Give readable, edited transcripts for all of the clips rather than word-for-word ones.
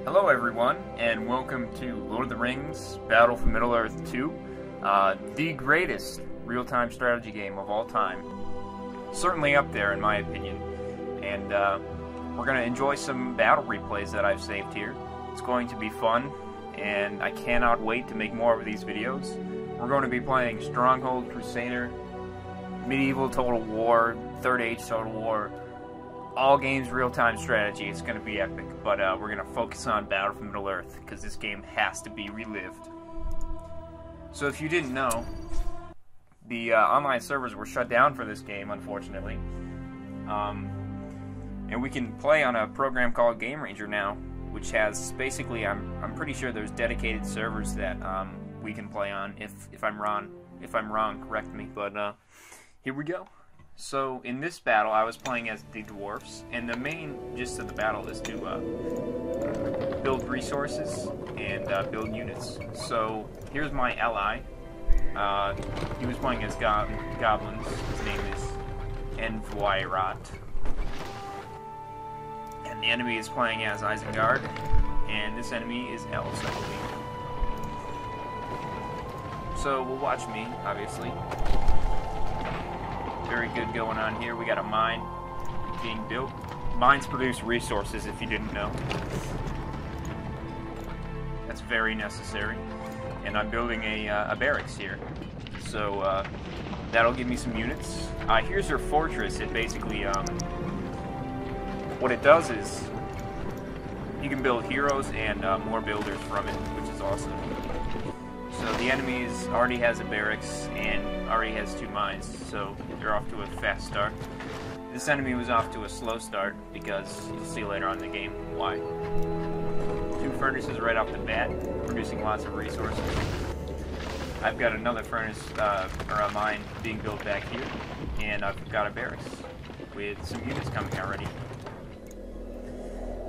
Hello everyone, and welcome to Lord of the Rings Battle for Middle-earth 2, the greatest real-time strategy game of all time. Certainly up there in my opinion, and we're going to enjoy some battle replays that I've saved here. It's going to be fun, and I cannot wait to make more of these videos. We're going to be playing Stronghold, Crusader, Medieval Total War, Third Age Total War, all games real-time strategy. It's going to be epic, but we're going to focus on Battle for Middle-earth because this game has to be relived. So if you didn't know, the online servers were shut down for this game, unfortunately. And we can play on a program called Game Ranger now, which has basically, I'm pretty sure there's dedicated servers that we can play on. If I'm wrong, correct me. But here we go. So in this battle, I was playing as the dwarfs, and the main gist of the battle is to build resources and build units. So here's my ally. He was playing as goblins. His name is Envoiret. And the enemy is playing as Isengard, and this enemy is elves, I believe. So we'll watch me, obviously. Very good going on here. We got a mine being built. Mines produce resources, if you didn't know. That's very necessary. And I'm building a barracks here. So that'll give me some units. Here's your fortress. It basically, what it does is you can build heroes and more builders from it, which is awesome. So the enemy already has a barracks and already has 2 mines, so they're off to a fast start. This enemy was off to a slow start because you'll see later on in the game why. 2 furnaces right off the bat, producing lots of resources. I've got another furnace, or a mine being built back here, and I've got a barracks with some units coming already.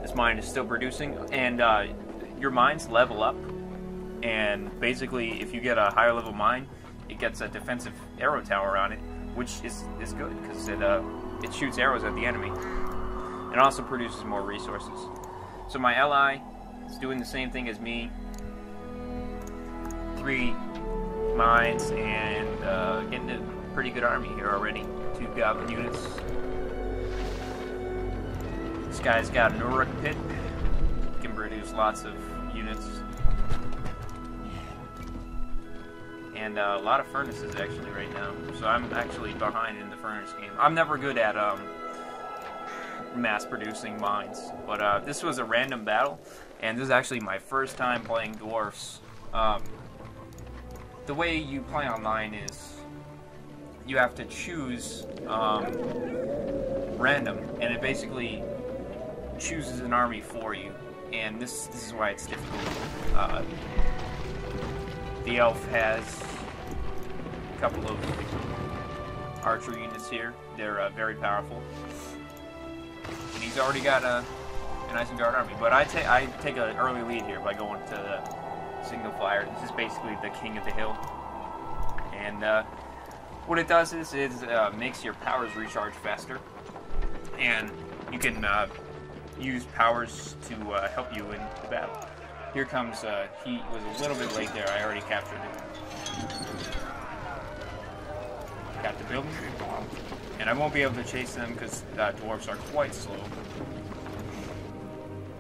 This mine is still producing, and your mines level up. And basically, if you get a higher level mine, it gets a defensive arrow tower on it, which is good because it shoots arrows at the enemy. It also produces more resources. So my ally is doing the same thing as me. 3 mines and getting a pretty good army here already. 2 goblin units. This guy's got an Uruk pit. Can produce lots of units. And a lot of furnaces actually right now, so I'm actually behind in the furnace game. I'm never good at mass producing mines, but this was a random battle, and this is actually my first time playing dwarfs. The way you play online is you have to choose random, and it basically chooses an army for you, and this is why it's difficult. The elf has a couple of archer units here. They're very powerful. And he's already got an Isengard army. But I take an early lead here by going to the single flyer. This is basically the king of the hill. And what it does is makes your powers recharge faster. And you can use powers to help you in the battle. Here comes, he was a little bit late there, I already captured it. Got the building. And I won't be able to chase them because dwarves are quite slow.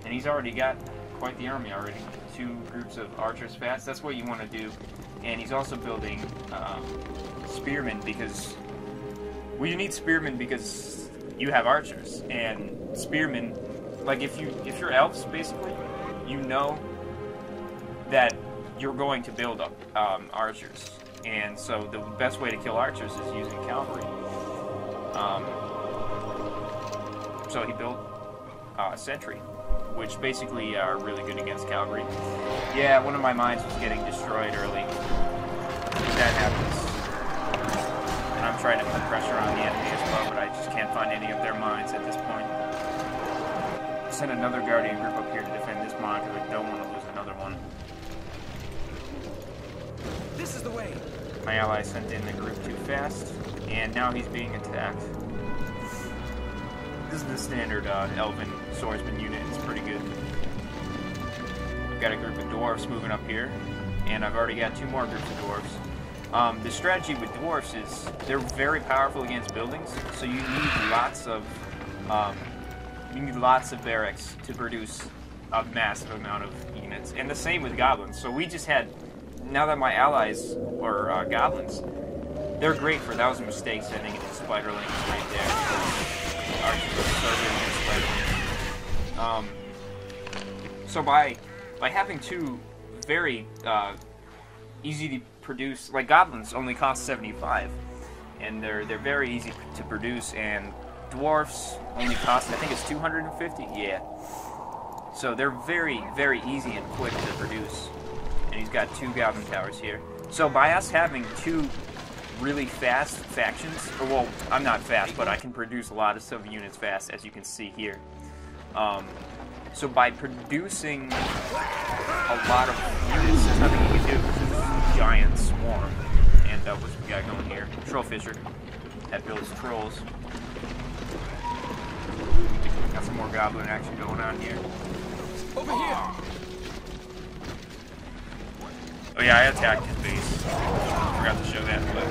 And he's already got quite the army already. 2 groups of archers fast, that's what you want to do. And he's also building spearmen because, well, you need spearmen because you have archers. And spearmen, like if you're elves basically, you know that you're going to build up archers, and so the best way to kill archers is using cavalry. So he built a sentry, which basically are really good against cavalry. Yeah, one of my mines was getting destroyed early. That happens. And I'm trying to put pressure on the enemy as well, but I just can't find any of their mines at this point. Send another guardian group up here to defend this mine because I don't want to lose another one. This is the way. My ally sent in the group too fast, and now he's being attacked. This is the standard Elven swordsman unit. It's pretty good. got a group of dwarves moving up here, and I've already got 2 more groups of dwarves. The strategy with dwarves is they're very powerful against buildings, so you need lots of barracks to produce a massive amount of units. And the same with goblins. So we just had, now that my allies are goblins, they're great for, that was a mistake sending into spiderlings right there. So by having 2 very easy to produce, like goblins only cost 75, and they're very easy to produce, and dwarfs only cost, I think it's 250. Yeah. So they're very, very easy and quick to produce. And he's got 2 goblin towers here. So by us having 2 really fast factions, or well, I'm not fast, but I can produce a lot of silver units fast, as you can see here. So by producing a lot of units, there's nothing you can do because it's a giant swarm. And what's we got going here? Troll Fisher that builds trolls. Got some more goblin action going on here. Over here! Oh yeah, I attacked his base. Forgot to show that, but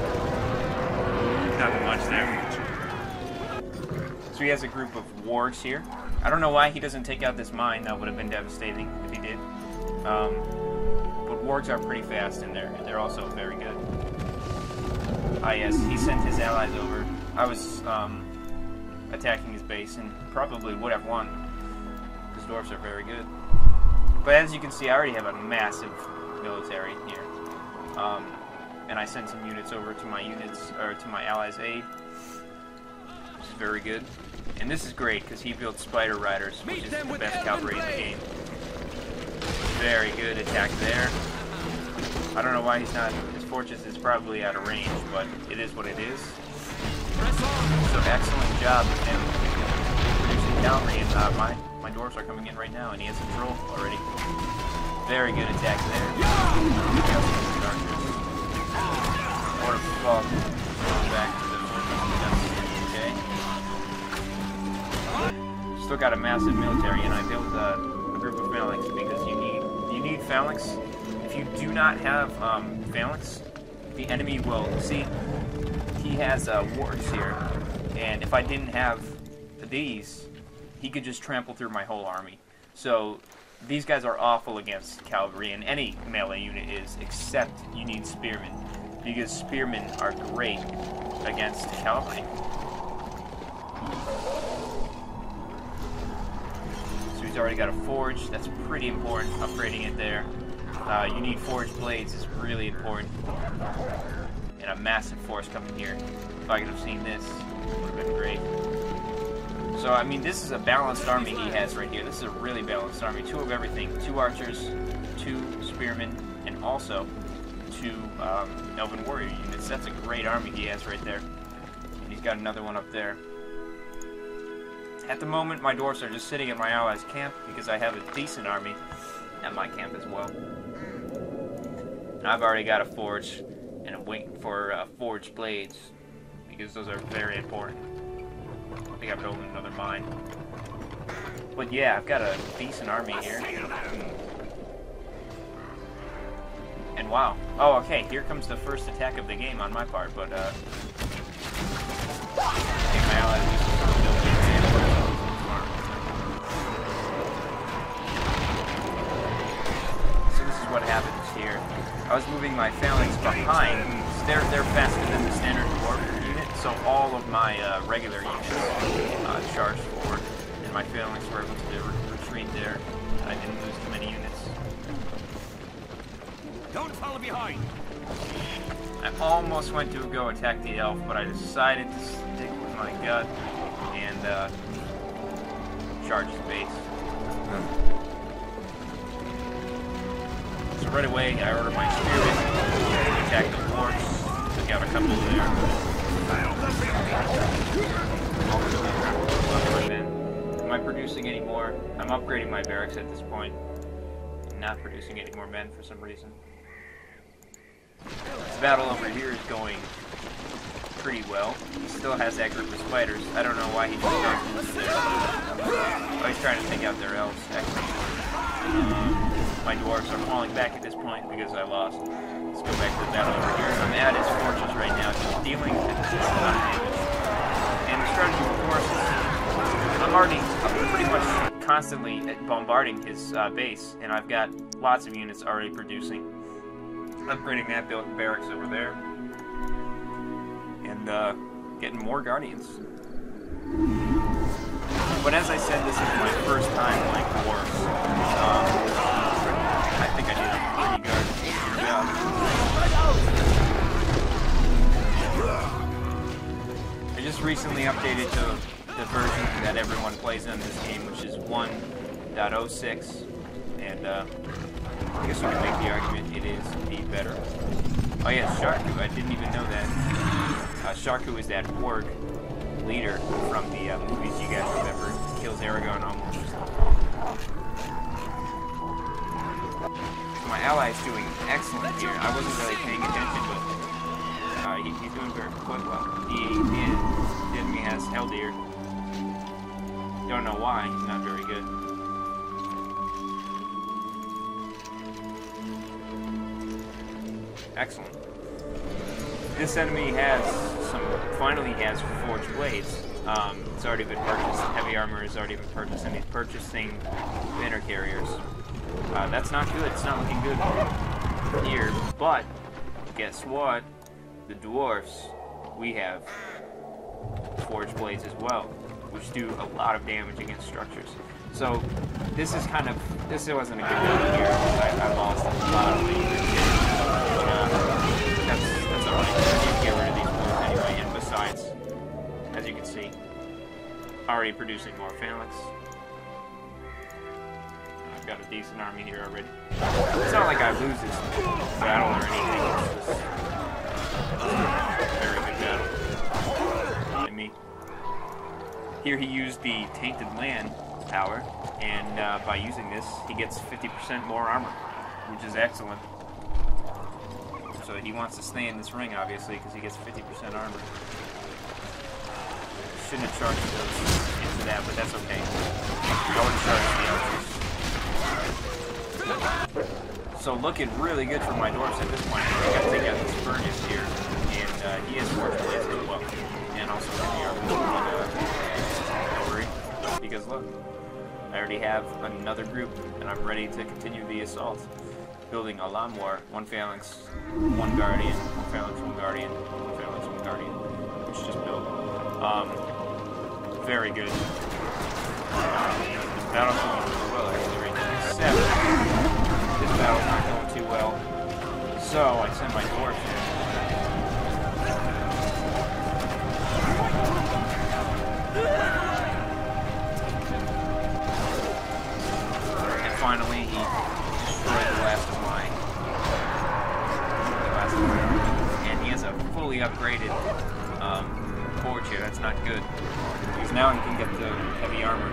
nothing much there. So he has a group of wargs here. I don't know why he doesn't take out this mine. That would have been devastating if he did. But wargs are pretty fast in there. They're also very good. Ah yes, he sent his allies over. I was attacking his base and probably would have won. Because dwarves are very good. But as you can see, I already have a massive military here. And I sent some units over to my to my allies' aid. Which is very good. And this is great because he built spider riders, which is the best cavalry in the game. Very good attack there. I don't know why he's not, his fortress is probably out of range, but it is what it is. So excellent job of him producing cavalry, and my dwarves are coming in right now, and he has a troll already. Very good attack there. What a fuck. Going back to the okay. Still got a massive military, and I built a group of phalanx because you need phalanx. If you do not have phalanx, the enemy will see. He has wargs here, and if I didn't have these, he could just trample through my whole army. So these guys are awful against cavalry, and any melee unit is, except you need spearmen, because spearmen are great against cavalry. So he's already got a forge. That's pretty important, upgrading it there. You need forged blades, is really important. And a massive force coming here. If I could have seen this, it would have been great. So, I mean, this is a balanced army he has right here. This is a really balanced army. 2 of everything. 2 archers, 2 spearmen, and also 2 elven warrior units. That's a great army he has right there. And he's got another one up there. At the moment, my dwarfs are just sitting at my allies' camp because I have a decent army at my camp as well. And I've already got a forge, and I'm waiting for forged blades because those are very important. I think I'm building another mine. But yeah, I've got a decent army here. And wow. Oh, okay, here comes the first attack of the game on my part, but I think my allies so this is what happens here. I was moving my phalanx behind. They're faster than the standard dwarf unit, so all of my regular units charged forward, and my phalanx were able to retreat there. I didn't lose too many units. Don't follow behind. I almost went to go attack the elf, but I decided to stick with my gut and charge his base. So right away, I ordered my spearmen to attack the dwarves. Took out a couple there. Am I producing any more? I'm upgrading my barracks at this point. I'm not producing any more men for some reason. This battle over here is going pretty well. He still has that group of spiders. I don't know why he just started there. Oh, he's trying to take out their elves. Excellent. My dwarves are falling back at this point because I lost. Let's go back to the battle over here. I'm at his fortress right now, just dealing a lot of damage. And the strategy, of course, is I'm pretty much constantly bombarding his base, and I've got lots of units already producing. Upgrading that barracks over there, and getting more guardians. But as I said, this is my first time playing dwarves. I think I did a pretty good job. I just recently updated the version that everyone plays in this game, which is 1.06, and I guess you can make the argument it is indeed better. Oh yeah, Sharku, I didn't even know that. Sharku is that orc leader from the movies you guys remember. Kills Aragon almost. So my ally is doing excellent here. I wasn't really paying attention, but he's doing quite well. The enemy has Helldeer. Don't know why, he's not very good. Excellent. This enemy finally has forged blades. It's already been purchased. Heavy armor has already been purchased, and he's purchasing banner carriers. That's not good. It's not looking good here. But guess what? The dwarfs, we have forged blades as well, which do a lot of damage against structures. So this wasn't a good one here. I lost a lot of things. That's alright. I need to get rid of these boys anyway. And besides, as you can see, already producing more phalanx. I've got a decent army here already. It's not like I lose this battle or anything. It's just a very good battle. I mean, here he used the Tainted Land power, and by using this, he gets 50% more armor, which is excellent. So he wants to stay in this ring, obviously, because he gets 50% armor. Shouldn't have charged into that, but that's okay. I would charge the archers. So looking really good for my dwarves at this point. I got to take out this furnace here, and he has forged blades as well, and also heavy armor. Don't worry, because look, I already have another group, and I'm ready to continue the assault. Building a lot more. One phalanx, one guardian, one phalanx, one guardian, one phalanx, one guardian, which just built. Very good. This battle's going really well, actually, right now. Except, this battle's not going too well. So, I send my dwarf in. And finally, he destroyed the last of mine. And he has a fully upgraded forge here. That's not good. Because now he can get the heavy armor.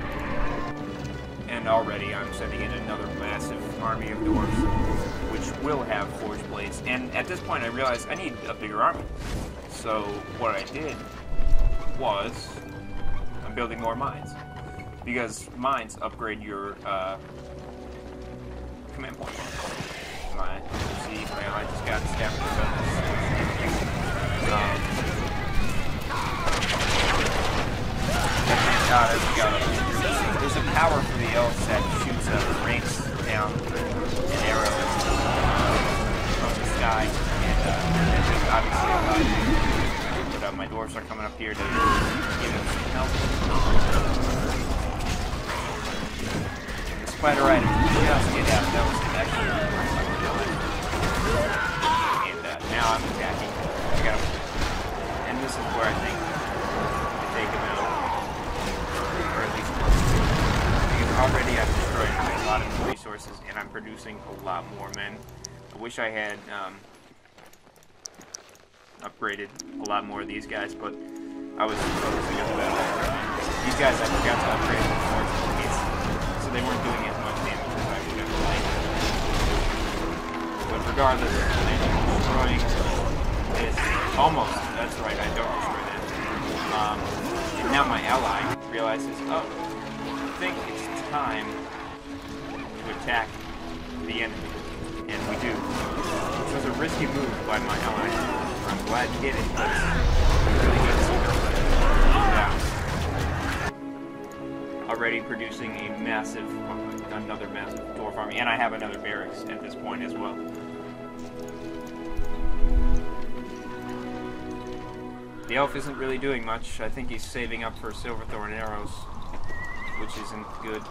And already I'm sending in another massive army of dwarves, which will have forged blades. And at this point I realized I need a bigger army. So what I did was I'm building more mines. Because mines upgrade your command point. See, my ally just got stabbed with there's a power for the elves that shoots rains down an arrow from the sky, and there's obviously a lot. But my dwarves are coming up here to give them some help. The spider item just get out. That was an extra. And now I'm attacking. And this is where I think to take him out. Or at least because already I've destroyed a lot of resources and I'm producing a lot more men. I wish I had upgraded a lot more of these guys, but I was focusing on the battle. These guys I forgot to upgrade the force, so they weren't doing as much damage as I would have liked. But regardless, they're destroying this. Almost. That's right, I don't destroy that. And now my ally realizes, oh, I think it's time to attack the enemy. And we do. Which was a risky move by my ally. I'm glad he did it. Really good to see that. Already producing another massive dwarf army. And I have another barracks at this point as well. The elf isn't really doing much. I think he's saving up for Silverthorn arrows, which isn't good.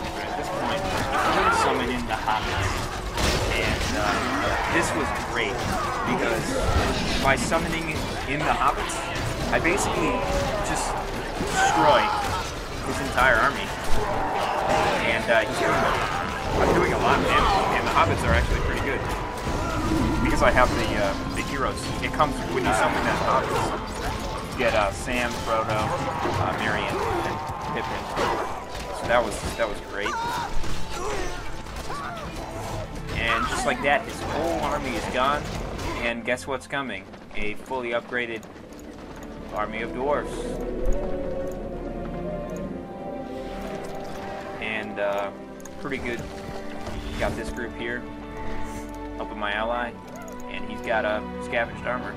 But at this point, I'm going to summon in the hobbits. And this was great, because by summoning in the hobbits, I basically just destroy his entire army. And I'm doing a lot of damage, and the hobbits are actually pretty good. Because I have the heroes. It comes when you summon that hobbits. You get Sam, Frodo, Merry, and Pippin. So that was great. And just like that, his whole army is gone. And guess what's coming? A fully upgraded army of dwarves. And pretty good. Got this group here, helping my ally. And he's got a scavenged armor,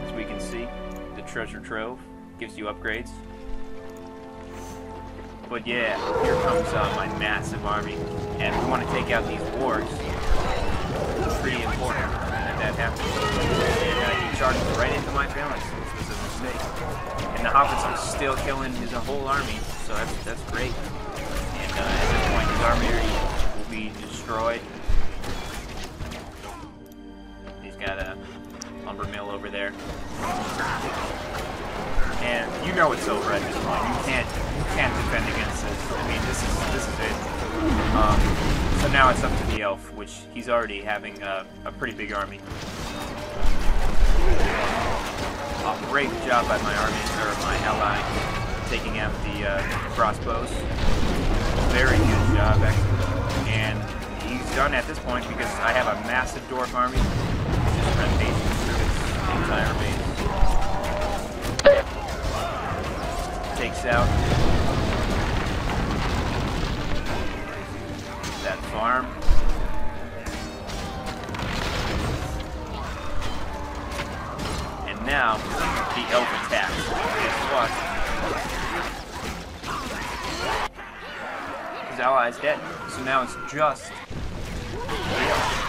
as we can see. The treasure trove gives you upgrades. But yeah, here comes my massive army, and we want to take out these wargs. It's pretty important that happens. And he charges right into my phalanx, which was a mistake. And the hobbits are still killing his whole army, so that's great. And at this point, his army will be destroyed. Got a lumber mill over there, and you know it's over at this point. You can't defend against this. I mean, this is it. So now it's up to the elf, which he's already having a pretty big army. Great job by my army, or my ally, taking out the crossbows. Very good job, actually. And he's done at this point because I have a massive dwarf army. Just renovations through his entire base. Takes out that farm. And now the elf attacks. Guess what? His ally is dead. So now it's just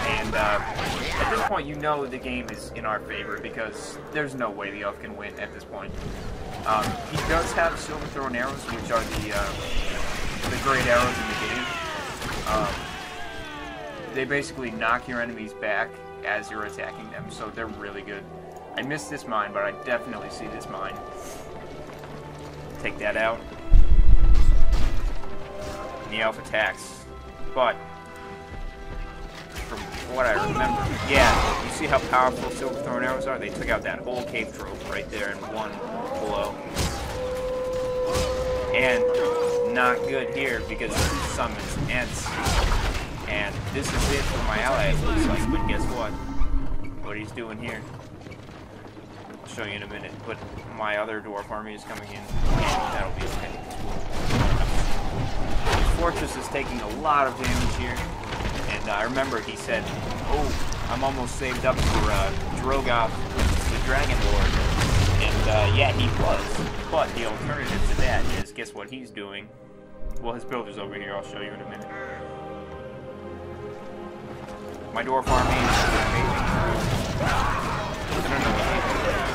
and at this point, you know the game is in our favor because there's no way the elf can win at this point. He does have Silverthorn arrows, which are the great arrows in the game. They basically knock your enemies back as you're attacking them, so they're really good. I missed this mine, but I definitely see this mine. Take that out. And the elf attacks, but from what I remember, yeah, you see how powerful Silverthorn arrows are? They took out that whole cave trove right there in one blow. And not good here because he summons Ents. And this is it for my ally, it looks like, but guess what? What he's doing here. I'll show you in a minute, but my other dwarf army is coming in, and that'll be okay. The fortress is taking a lot of damage here. And I remember he said, "Oh, I'm almost saved up for Drogoth, the Dragon Lord." And yeah, he was. But the alternative to that is, guess what he's doing? Well, his builder's over here. I'll show you in a minute. My dwarf army is amazing. I don't know what he's doing.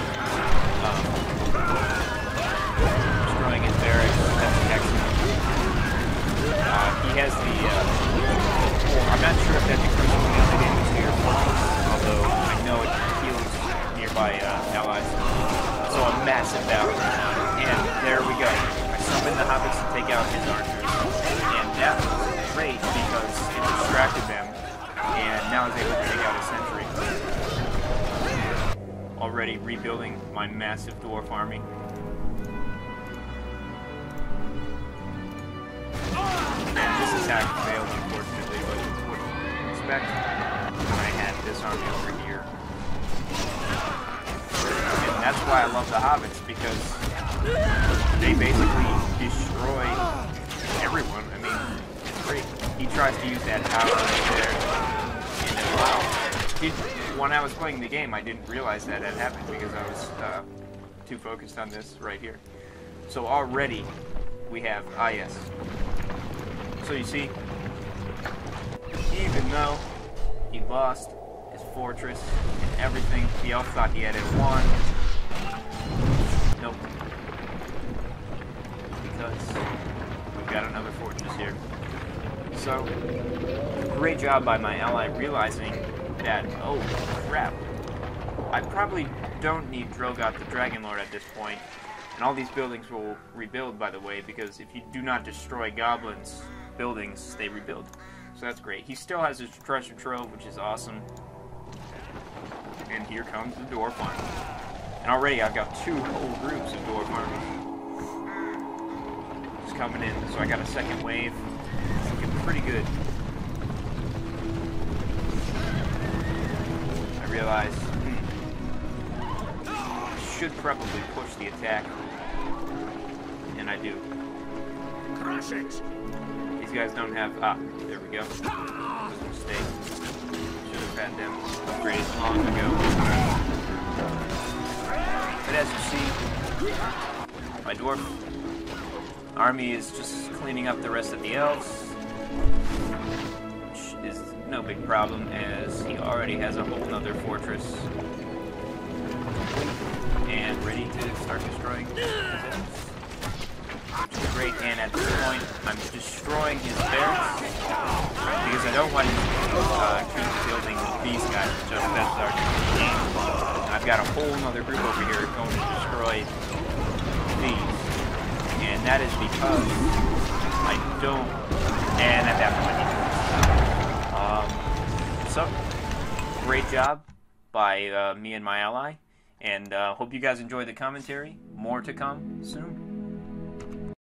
Destroying his barracks. That's excellent. He has the. I'm not sure if that decreases the damage to your forces, although I know it heals nearby allies. So a massive battle going on. And there we go. I summoned the hobbits to take out his archers. And that was great because it distracted them. And now I was able to take out a sentry. Already rebuilding my massive dwarf army. And this attack failed, unfortunately, but what you expect? I had this army over here. And that's why I love the hobbits, because they basically destroy everyone. I mean, it's great. he tries to use that power right there. And when I was playing the game, I didn't realize that had happened because I was too focused on this right here. So already we have IS. So you see, even though he lost his fortress and everything, the elf thought he had it won. Nope. Because we've got another fortress here. So, great job by my ally realizing that, oh crap, I probably don't need Drogot the Dragon Lord at this point. And all these buildings will rebuild, by the way, because if you do not destroy goblins' buildings, they rebuild. So that's great. He still has his treasure trove, which is awesome. And here comes the dwarf army. And already I've got 2 whole groups of dwarf armies just coming in. So I got a second wave. It's looking pretty good. I realized I should probably push the attack. And I do. Crush it. These guys don't have... there we go. That was a mistake. Should have had them upgraded long ago. But as you see, my dwarf army is just cleaning up the rest of the elves, which is no big problem as he already has a whole nother fortress and ready to start destroying his elves. Which is great, and at this point, I'm destroying his barracks because I don't want to keep building these guys just as our game. I've got a whole other group over here going to destroy these, and that is because I don't. And at that point, so great job by me and my ally, and hope you guys enjoyed the commentary. More to come soon.